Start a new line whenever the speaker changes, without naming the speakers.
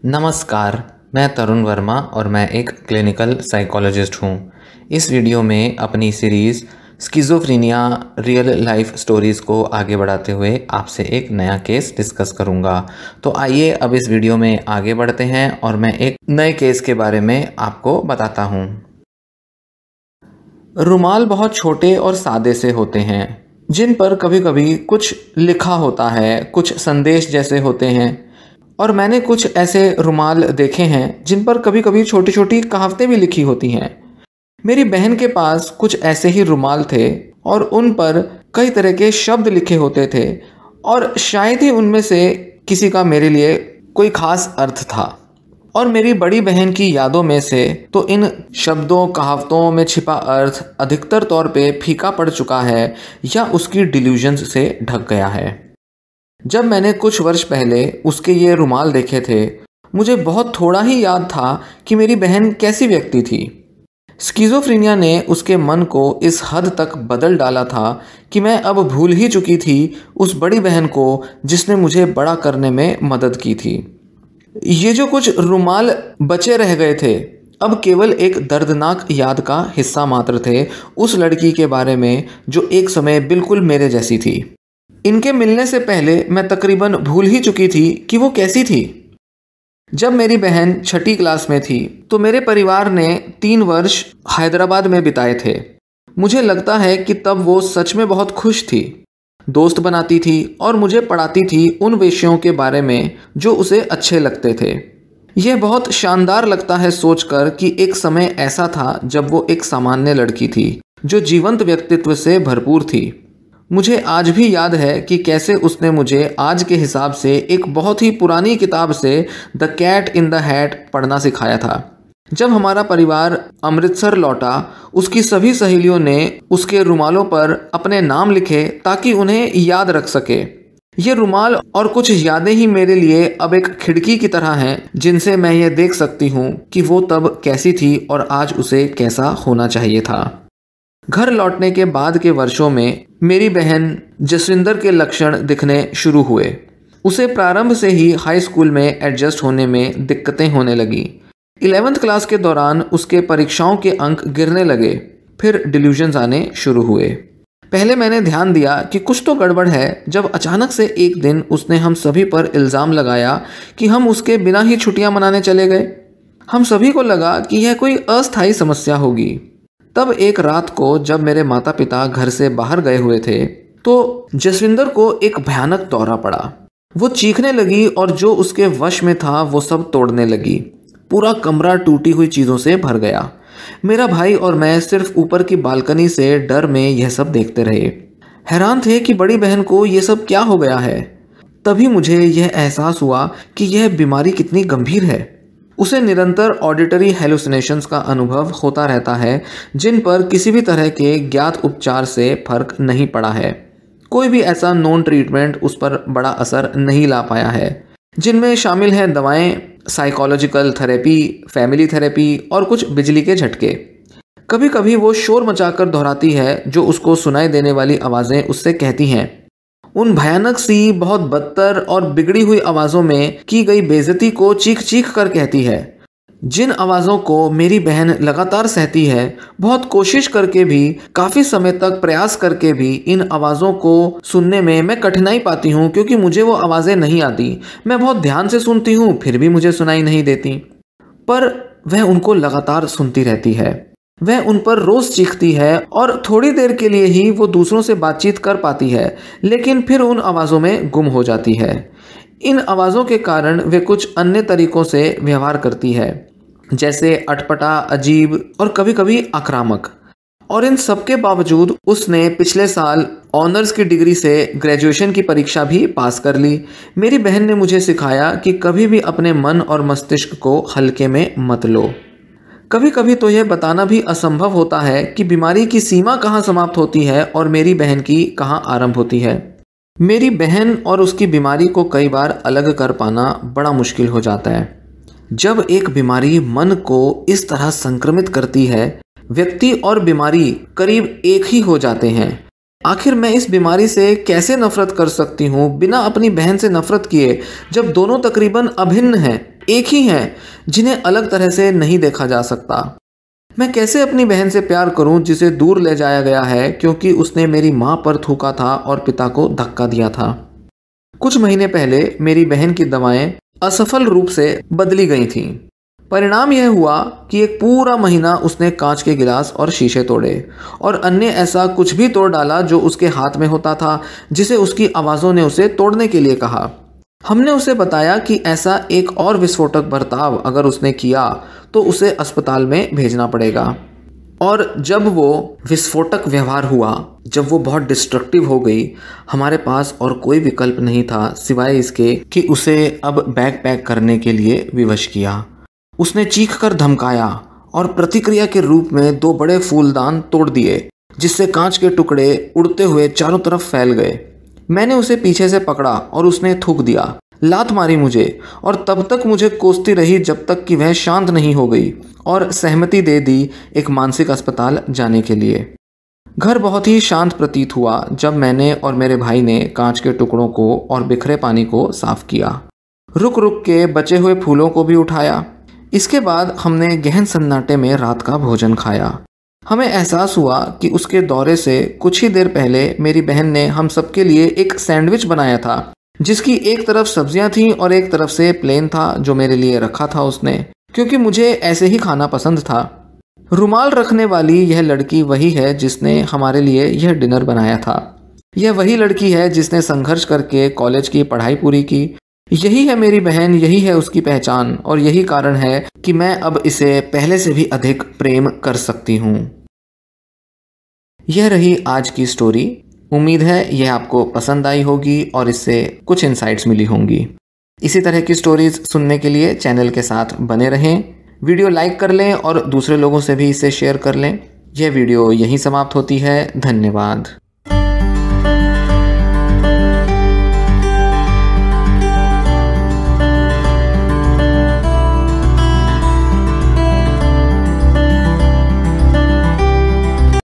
नमस्कार, मैं तरुण वर्मा और मैं एक क्लिनिकल साइकोलॉजिस्ट हूँ। इस वीडियो में अपनी series schizophrenia real life stories को आगे बढ़ाते हुए आपसे एक नया केस डिस्कस करूँगा। तो आइए अब इस वीडियो में आगे बढ़ते हैं और मैं एक नए केस के बारे में आपको बताता हूँ। रुमाल बहुत छोटे और सादे से होते हैं, जिन पर कभी कभी कुछ लिखा होता है, कुछ संदेश जैसे होते हैं। और मैंने कुछ ऐसे रुमाल देखे हैं जिन पर कभी कभी छोटी छोटी कहावतें भी लिखी होती हैं। मेरी बहन के पास कुछ ऐसे ही रुमाल थे और उन पर कई तरह के शब्द लिखे होते थे और शायद ही उनमें से किसी का मेरे लिए कोई खास अर्थ था। और मेरी बड़ी बहन की यादों में से तो इन शब्दों कहावतों में छिपा अर्थ अधिकतर तौर पे फीका पड़ चुका है या उसकी डिल्यूजन्स से ढक गया है। जब मैंने कुछ वर्ष पहले उसके ये रुमाल देखे थे, मुझे बहुत थोड़ा ही याद था कि मेरी बहन कैसी व्यक्ति थी। स्किज़ोफ्रेनिया ने उसके मन को इस हद तक बदल डाला था कि मैं अब भूल ही चुकी थी उस बड़ी बहन को जिसने मुझे बड़ा करने में मदद की थी। ये जो कुछ रुमाल बचे रह गए थे, अब केवल एक दर्दनाक याद का हिस्सा मात्र थे उस लड़की के बारे में जो एक समय बिल्कुल मेरे जैसी थी। इनके मिलने से पहले मैं तकरीबन भूल ही चुकी थी कि वो कैसी थी। जब मेरी बहन छठी क्लास में थी तो मेरे परिवार ने 3 वर्ष हैदराबाद में बिताए थे। मुझे लगता है कि तब वो सच में बहुत खुश थी। दोस्त बनाती थी और मुझे पढ़ाती थी उन विषयों के बारे में जो उसे अच्छे लगते थे। यह बहुत शानदार लगता है सोचकर कि एक समय ऐसा था जब वो एक सामान्य लड़की थी जो जीवंत व्यक्तित्व से भरपूर थी। मुझे आज भी याद है कि कैसे उसने मुझे आज के हिसाब से एक बहुत ही पुरानी किताब से the cat in the hat पढ़ना सिखाया था। जब हमारा परिवार अमृतसर लौटा, उसकी सभी सहेलियों ने उसके रुमालों पर अपने नाम लिखे ताकि उन्हें याद रख सके। ये रुमाल और कुछ यादें ही मेरे लिए अब एक खिड़की की तरह हैं जिनसे मैं ये देख सकती हूँ कि वो तब कैसी थी और आज उसे कैसा होना चाहिए था। घर लौटने के बाद के वर्षों में मेरी बहन जसविंदर के लक्षण दिखने शुरू हुए। उसे प्रारंभ से ही हाई स्कूल में एडजस्ट होने में दिक्कतें होने लगी। 11th क्लास के दौरान उसके परीक्षाओं के अंक गिरने लगे, फिर डिल्यूजन्स आने शुरू हुए। पहले मैंने ध्यान दिया कि कुछ तो गड़बड़ है जब अचानक से एक दिन उसने हम सभी पर इल्ज़ाम लगाया कि हम उसके बिना ही छुट्टियां मनाने चले गए। हम सभी को लगा कि यह कोई अस्थायी समस्या होगी। तब एक रात को जब मेरे माता पिता घर से बाहर गए हुए थे तो जसविंदर को एक भयानक दौरा पड़ा। वो चीखने लगी और जो उसके वश में था वो सब तोड़ने लगी। पूरा कमरा टूटी हुई चीज़ों से भर गया। मेरा भाई और मैं सिर्फ ऊपर की बालकनी से डर में यह सब देखते रहे। हैरान थे कि बड़ी बहन को यह सब क्या हो गया है। तभी मुझे यह एहसास हुआ कि यह बीमारी कितनी गंभीर है। उसे निरंतर ऑडिटरी हेलुसिनेशंस का अनुभव होता रहता है जिन पर किसी भी तरह के ज्ञात उपचार से फर्क नहीं पड़ा है। कोई भी ऐसा नॉन ट्रीटमेंट उस पर बड़ा असर नहीं ला पाया है, जिनमें शामिल हैं दवाएं, साइकोलॉजिकल थेरेपी, फैमिली थेरेपी और कुछ बिजली के झटके। कभी कभी वो शोर मचाकर दोहराती है जो उसको सुनाई देने वाली आवाज़ें उससे कहती हैं। उन भयानक सी, बहुत बदतर और बिगड़ी हुई आवाज़ों में की गई बेइज्जती को चीख चीख कर कहती है। जिन आवाज़ों को मेरी बहन लगातार सहती है, बहुत कोशिश करके भी, काफ़ी समय तक प्रयास करके भी इन आवाज़ों को सुनने में मैं कठिनाई पाती हूँ क्योंकि मुझे वो आवाज़ें नहीं आती। मैं बहुत ध्यान से सुनती हूँ फिर भी मुझे सुनाई नहीं देती, पर वह उनको लगातार सुनती रहती है। वह उन पर रोज़ चीखती है और थोड़ी देर के लिए ही वो दूसरों से बातचीत कर पाती है, लेकिन फिर उन आवाज़ों में गुम हो जाती है। इन आवाज़ों के कारण वे कुछ अन्य तरीक़ों से व्यवहार करती है, जैसे अटपटा, अजीब और कभी कभी आक्रामक। और इन सब के बावजूद उसने पिछले साल ऑनर्स की डिग्री से ग्रेजुएशन की परीक्षा भी पास कर ली। मेरी बहन ने मुझे सिखाया कि कभी भी अपने मन और मस्तिष्क को हल्के में मत लो। कभी कभी तो यह बताना भी असंभव होता है कि बीमारी की सीमा कहाँ समाप्त होती है और मेरी बहन की कहाँ आरंभ होती है। मेरी बहन और उसकी बीमारी को कई बार अलग कर पाना बड़ा मुश्किल हो जाता है। जब एक बीमारी मन को इस तरह संक्रमित करती है, व्यक्ति और बीमारी करीब एक ही हो जाते हैं। आखिर मैं इस बीमारी से कैसे नफरत कर सकती हूँ बिना अपनी बहन से नफरत किए, जब दोनों तकरीबन अभिन्न हैं। एक ही हैं जिन्हें अलग तरह से नहीं देखा जा सकता। मैं कैसे अपनी बहन से प्यार करूं जिसे दूर ले जाया गया है क्योंकि उसने मेरी मां पर थूका था और पिता को धक्का दिया था। कुछ महीने पहले मेरी बहन की दवाएं असफल रूप से बदली गई थीं। परिणाम यह हुआ कि एक पूरा महीना उसने कांच के गिलास और शीशे तोड़े और अन्य ऐसा कुछ भी तोड़ डाला जो उसके हाथ में होता था, जिसे उसकी आवाज़ों ने उसे तोड़ने के लिए कहा। हमने उसे बताया कि ऐसा एक और विस्फोटक बर्ताव अगर उसने किया तो उसे अस्पताल में भेजना पड़ेगा। और जब वो विस्फोटक व्यवहार हुआ, जब वो बहुत डिस्ट्रक्टिव हो गई, हमारे पास और कोई विकल्प नहीं था सिवाय इसके कि उसे अब बैग पैक करने के लिए विवश किया। उसने चीख कर धमकाया और प्रतिक्रिया के रूप में 2 बड़े फूलदान तोड़ दिए, जिससे कांच के टुकड़े उड़ते हुए चारों तरफ फैल गए। मैंने उसे पीछे से पकड़ा और उसने थूक दिया, लात मारी मुझे और तब तक मुझे कोसती रही जब तक कि वह शांत नहीं हो गई और सहमति दे दी एक मानसिक अस्पताल जाने के लिए। घर बहुत ही शांत प्रतीत हुआ जब मैंने और मेरे भाई ने कांच के टुकड़ों को और बिखरे पानी को साफ किया, रुक रुक के बचे हुए फूलों को भी उठाया। इसके बाद हमने गहन सन्नाटे में रात का भोजन खाया। हमें एहसास हुआ कि उसके दौरे से कुछ ही देर पहले मेरी बहन ने हम सबके लिए एक सैंडविच बनाया था, जिसकी एक तरफ सब्जियां थीं और एक तरफ से प्लेन था, जो मेरे लिए रखा था उसने, क्योंकि मुझे ऐसे ही खाना पसंद था। रुमाल रखने वाली यह लड़की वही है जिसने हमारे लिए यह डिनर बनाया था। यह वही लड़की है जिसने संघर्ष करके कॉलेज की पढ़ाई पूरी की। यही है मेरी बहन, यही है उसकी पहचान और यही कारण है कि मैं अब इसे पहले से भी अधिक प्रेम कर सकती हूँ। यह रही आज की स्टोरी। उम्मीद है यह आपको पसंद आई होगी और इससे कुछ इंसाइट्स मिली होंगी। इसी तरह की स्टोरीज सुनने के लिए चैनल के साथ बने रहें। वीडियो लाइक कर लें और दूसरे लोगों से भी इसे शेयर कर लें। यह वीडियो यहीं समाप्त होती है। धन्यवाद।